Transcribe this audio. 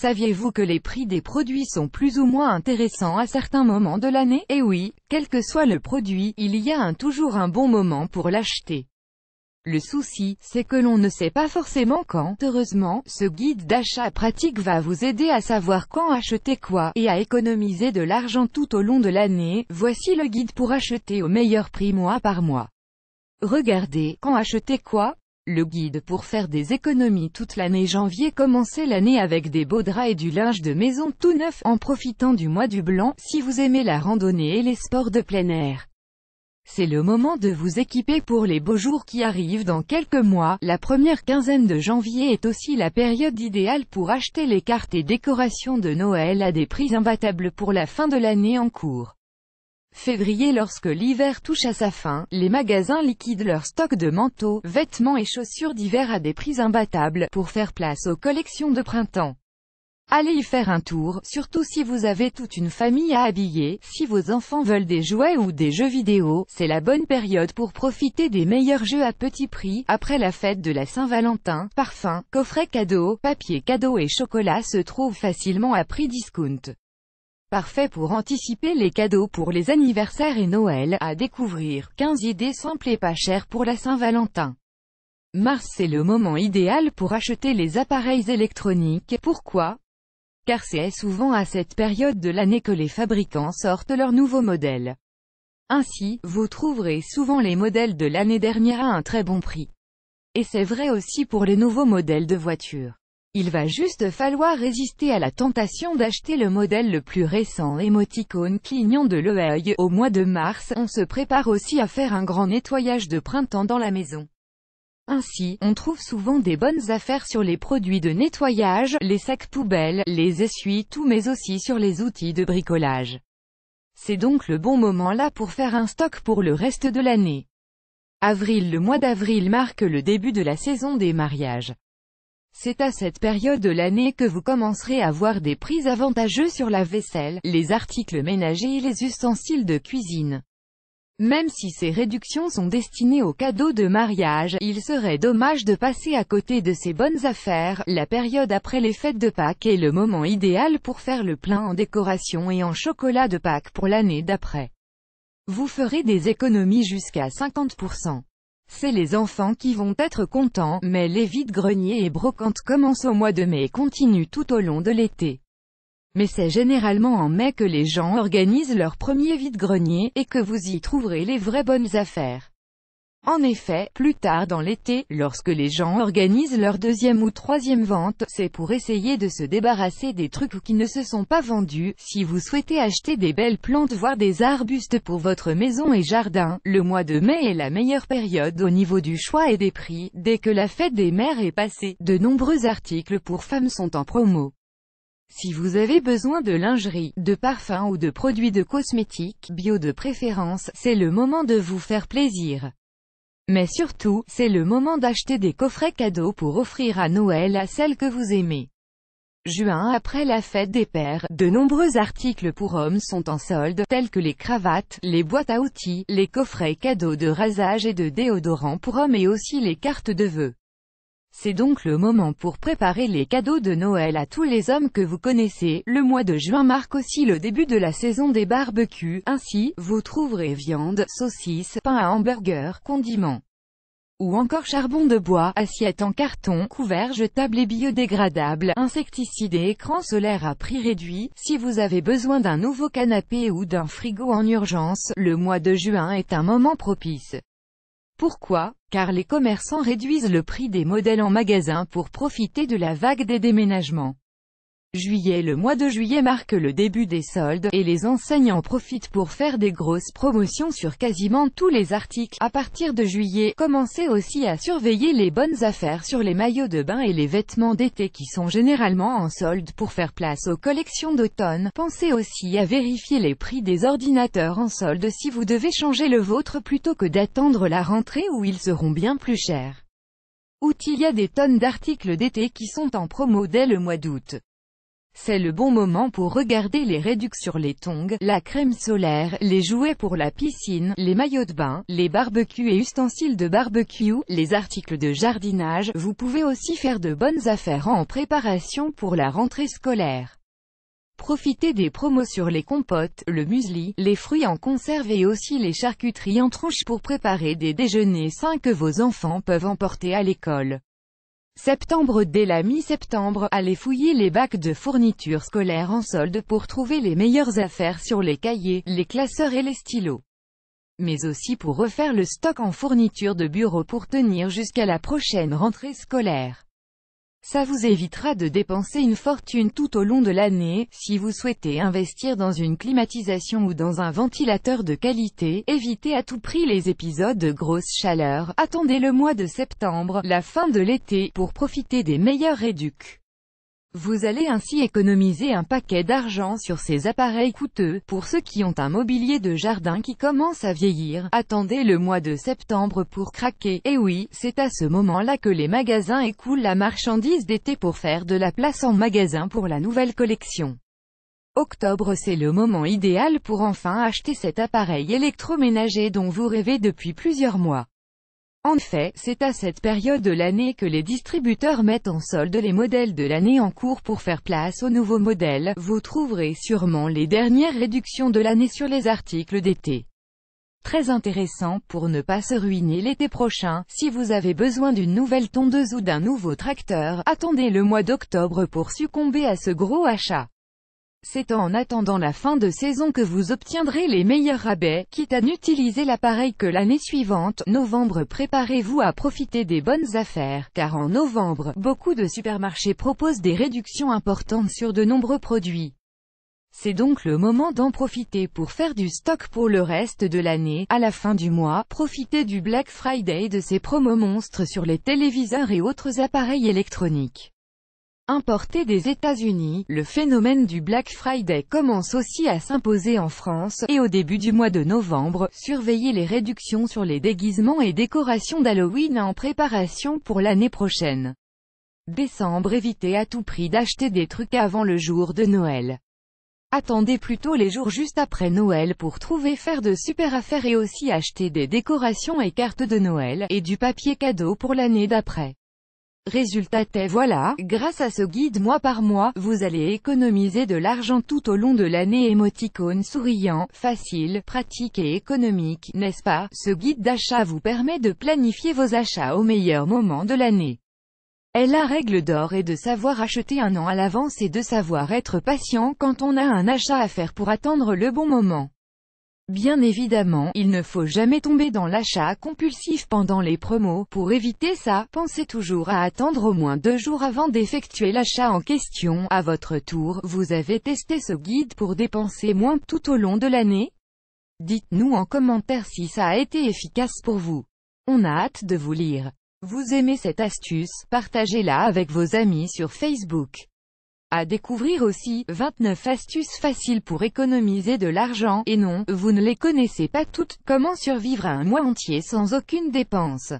Saviez-vous que les prix des produits sont plus ou moins intéressants à certains moments de l'année? Et oui, quel que soit le produit, il y a toujours un bon moment pour l'acheter. Le souci, c'est que l'on ne sait pas forcément quand. Heureusement, ce guide d'achat pratique va vous aider à savoir quand acheter quoi, et à économiser de l'argent tout au long de l'année. Voici le guide pour acheter au meilleur prix mois par mois. Regardez, quand acheter quoi? Le guide pour faire des économies toute l'année. Janvier. Commencez l'année avec des beaux draps et du linge de maison tout neuf, en profitant du mois du blanc, si vous aimez la randonnée et les sports de plein air. C'est le moment de vous équiper pour les beaux jours qui arrivent dans quelques mois. La première quinzaine de janvier est aussi la période idéale pour acheter les cartes et décorations de Noël à des prix imbattables pour la fin de l'année en cours. Février. Lorsque l'hiver touche à sa fin, les magasins liquident leur stock de manteaux, vêtements et chaussures d'hiver à des prix imbattables, pour faire place aux collections de printemps. Allez y faire un tour, surtout si vous avez toute une famille à habiller. Si vos enfants veulent des jouets ou des jeux vidéo, c'est la bonne période pour profiter des meilleurs jeux à petit prix. Après la fête de la Saint-Valentin, parfums, coffrets cadeaux, papier cadeau et chocolat se trouvent facilement à prix discount. Parfait pour anticiper les cadeaux pour les anniversaires et Noël. À découvrir, 15 idées simples et pas chères pour la Saint-Valentin. Mars. C'est le moment idéal pour acheter les appareils électroniques. Pourquoi? Car c'est souvent à cette période de l'année que les fabricants sortent leurs nouveaux modèles. Ainsi, vous trouverez souvent les modèles de l'année dernière à un très bon prix. Et c'est vrai aussi pour les nouveaux modèles de voitures. Il va juste falloir résister à la tentation d'acheter le modèle le plus récent. Émoticône clignant de l'œil. Au mois de mars, on se prépare aussi à faire un grand nettoyage de printemps dans la maison. Ainsi, on trouve souvent des bonnes affaires sur les produits de nettoyage, les sacs poubelles, les essuie-tout mais aussi sur les outils de bricolage. C'est donc le bon moment là pour faire un stock pour le reste de l'année. Avril. Le mois d'avril marque le début de la saison des mariages. C'est à cette période de l'année que vous commencerez à voir des prix avantageux sur la vaisselle, les articles ménagers et les ustensiles de cuisine. Même si ces réductions sont destinées aux cadeaux de mariage, il serait dommage de passer à côté de ces bonnes affaires. La période après les fêtes de Pâques est le moment idéal pour faire le plein en décoration et en chocolat de Pâques pour l'année d'après. Vous ferez des économies jusqu'à 50%. C'est les enfants qui vont être contents, mais les vides-greniers et brocantes commencent au mois de mai et continuent tout au long de l'été. Mais c'est généralement en mai que les gens organisent leur premier vide-grenier, et que vous y trouverez les vraies bonnes affaires. En effet, plus tard dans l'été, lorsque les gens organisent leur deuxième ou troisième vente, c'est pour essayer de se débarrasser des trucs qui ne se sont pas vendus. Si vous souhaitez acheter des belles plantes voire des arbustes pour votre maison et jardin, le mois de mai est la meilleure période au niveau du choix et des prix. Dès que la fête des mères est passée, de nombreux articles pour femmes sont en promo. Si vous avez besoin de lingerie, de parfums ou de produits de cosmétiques, bio de préférence, c'est le moment de vous faire plaisir. Mais surtout, c'est le moment d'acheter des coffrets cadeaux pour offrir à Noël à celles que vous aimez. Juin. Après la fête des pères, de nombreux articles pour hommes sont en solde, tels que les cravates, les boîtes à outils, les coffrets cadeaux de rasage et de déodorant pour hommes et aussi les cartes de vœux. C'est donc le moment pour préparer les cadeaux de Noël à tous les hommes que vous connaissez. Le mois de juin marque aussi le début de la saison des barbecues. Ainsi, vous trouverez viande, saucisses, pain à hamburger, condiments, ou encore charbon de bois, assiettes en carton, couverts jetables et biodégradables, insecticides et écrans solaires à prix réduit. Si vous avez besoin d'un nouveau canapé ou d'un frigo en urgence, le mois de juin est un moment propice. Pourquoi? Car les commerçants réduisent le prix des modèles en magasin pour profiter de la vague des déménagements. Juillet. Le mois de juillet marque le début des soldes, et les enseignes en profitent pour faire des grosses promotions sur quasiment tous les articles. À partir de juillet, commencez aussi à surveiller les bonnes affaires sur les maillots de bain et les vêtements d'été qui sont généralement en solde pour faire place aux collections d'automne. Pensez aussi à vérifier les prix des ordinateurs en solde si vous devez changer le vôtre plutôt que d'attendre la rentrée où ils seront bien plus chers. Août. Il y a des tonnes d'articles d'été qui sont en promo dès le mois d'août. C'est le bon moment pour regarder les réductions sur les tongs, la crème solaire, les jouets pour la piscine, les maillots de bain, les barbecues et ustensiles de barbecue, les articles de jardinage. Vous pouvez aussi faire de bonnes affaires en préparation pour la rentrée scolaire. Profitez des promos sur les compotes, le muesli, les fruits en conserve et aussi les charcuteries en tranches pour préparer des déjeuners sains que vos enfants peuvent emporter à l'école. Septembre. Dès la mi-septembre, allez fouiller les bacs de fournitures scolaires en solde pour trouver les meilleures affaires sur les cahiers, les classeurs et les stylos. Mais aussi pour refaire le stock en fournitures de bureau pour tenir jusqu'à la prochaine rentrée scolaire. Ça vous évitera de dépenser une fortune tout au long de l'année. Si vous souhaitez investir dans une climatisation ou dans un ventilateur de qualité, évitez à tout prix les épisodes de grosse chaleur. Attendez le mois de septembre, la fin de l'été, pour profiter des meilleurs réducs. Vous allez ainsi économiser un paquet d'argent sur ces appareils coûteux. Pour ceux qui ont un mobilier de jardin qui commence à vieillir, attendez le mois de septembre pour craquer. Et oui, c'est à ce moment-là que les magasins écoulent la marchandise d'été pour faire de la place en magasin pour la nouvelle collection. Octobre, c'est le moment idéal pour enfin acheter cet appareil électroménager dont vous rêvez depuis plusieurs mois. En effet, c'est à cette période de l'année que les distributeurs mettent en solde les modèles de l'année en cours pour faire place aux nouveaux modèles. Vous trouverez sûrement les dernières réductions de l'année sur les articles d'été. Très intéressant pour ne pas se ruiner l'été prochain. Si vous avez besoin d'une nouvelle tondeuse ou d'un nouveau tracteur, attendez le mois d'octobre pour succomber à ce gros achat. C'est en attendant la fin de saison que vous obtiendrez les meilleurs rabais, quitte à n'utiliser l'appareil que l'année suivante. Novembre. Préparez-vous à profiter des bonnes affaires, car en novembre, beaucoup de supermarchés proposent des réductions importantes sur de nombreux produits. C'est donc le moment d'en profiter pour faire du stock pour le reste de l'année. À la fin du mois, profitez du Black Friday de ces promos monstres sur les téléviseurs et autres appareils électroniques. Importé des États-Unis, le phénomène du Black Friday commence aussi à s'imposer en France, et au début du mois de novembre, surveillez les réductions sur les déguisements et décorations d'Halloween en préparation pour l'année prochaine. Décembre. Évitez à tout prix d'acheter des trucs avant le jour de Noël. Attendez plutôt les jours juste après Noël pour faire de super affaires et aussi acheter des décorations et cartes de Noël, et du papier cadeau pour l'année d'après. Résultat, voilà, grâce à ce guide mois par mois, vous allez économiser de l'argent tout au long de l'année. Émoticône souriant, facile, pratique et économique, n'est-ce pas? Ce guide d'achat vous permet de planifier vos achats au meilleur moment de l'année. Et la règle d'or est de savoir acheter un an à l'avance et de savoir être patient quand on a un achat à faire pour attendre le bon moment. Bien évidemment, il ne faut jamais tomber dans l'achat compulsif pendant les promos. Pour éviter ça, pensez toujours à attendre au moins 2 jours avant d'effectuer l'achat en question. À votre tour, vous avez testé ce guide pour dépenser moins tout au long de l'année? Dites-nous en commentaire si ça a été efficace pour vous. On a hâte de vous lire. Vous aimez cette astuce? Partagez-la avec vos amis sur Facebook. À découvrir aussi, 29 astuces faciles pour économiser de l'argent. Et non, vous ne les connaissez pas toutes. Comment survivre à un mois entier sans aucune dépense?